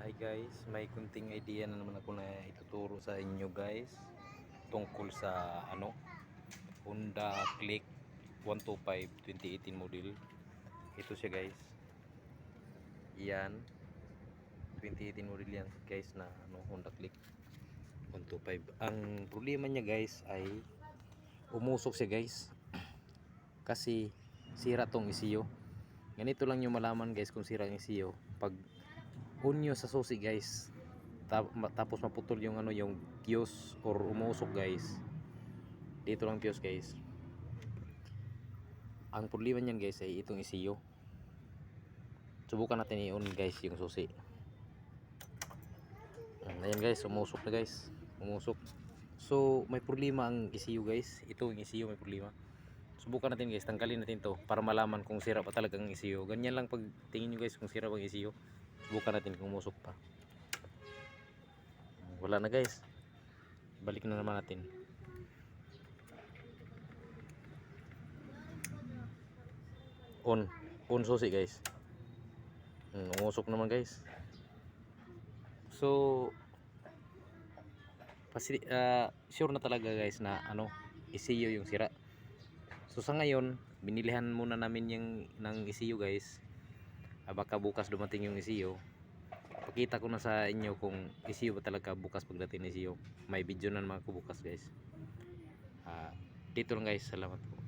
Hi guys, may kunting idea na naman ako na ituturo sa inyo guys tungkol sa Honda Click 125 2018 model. Ito siya guys. Yan 2018 model yan guys na Honda Click 125. Ang problema niya guys ay umusok siya guys. Kasi sira tong ECU. Ganito lang yung malaman guys kung sira ang ECU pag unyo sa susi guys, tapos maputol yung yung fuse or umusok guys. Dito lang fuse guys. Ang problema niyan guys ay itong ECU. Subukan natin i-on guys yung susi. Ayan guys, umusok na guys. Umusok. So may problema ang ECU guys. Ito yung ECU may problema. Subukan natin guys, tanggalin natin to para malaman kung sira pa talaga ang ECU. Ganyan lang pag tingin nyo guys kung sira pa ang ECU. Subukan natin kung umusok pa. Wala na guys. Balik na naman natin. On susi guys. Umusok naman guys. So sure na talaga guys na ECU yung sira. So sa ngayon, binilihan muna namin yung ng ECU guys. Baka bukas dumating yung ECU. Pakita ko na sa inyo kung ECU ba talaga bukas pagdating ng ECU. May video na naman ako bukas guys. Dito lang guys, salamat po.